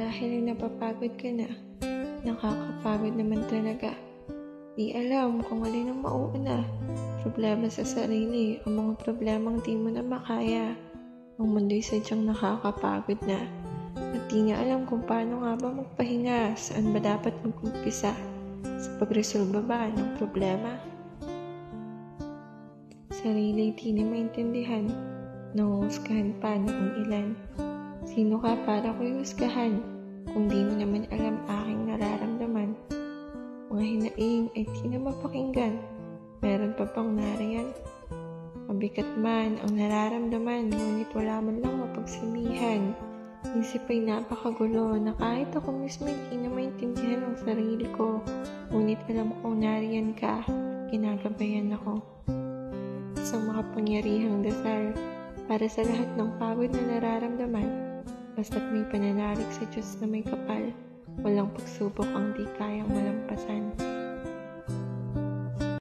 Marahil ay napapagod ka na. Nakakapagod naman talaga. Di alam kung alin ang mauuna. Problema sa sarili o mga problemang di mo na makaya. Ang mundo'y sadyang nakakapagod na. At di nga alam kung paano nga ba magpahinga, saan ba dapat mag-umpisa, sa pagresolba ba ng problema. Sarili di na maintindihan, nanguhusgahan pa ng ilan. Sino ka para ko'y husgahan, kung di mo naman alam aking nararamdaman. Mga hinaing ay di na mapakinggan, meron pa bang nariyan? Mabigat man ang nararamdaman, ngunit wala man lang mapagsamihan. Isip ay napakagulo na kahit ako mismo hindi na maintindihan ang sarili ko. Ngunit alam kong nariyan ka, ginagabayan ako. Isang makapangyarihang dasal para sa lahat ng pagod na nararamdaman. Basta't may pananalig sa Diyos na may kapal, walang pagsubok ang di kayang malampasan.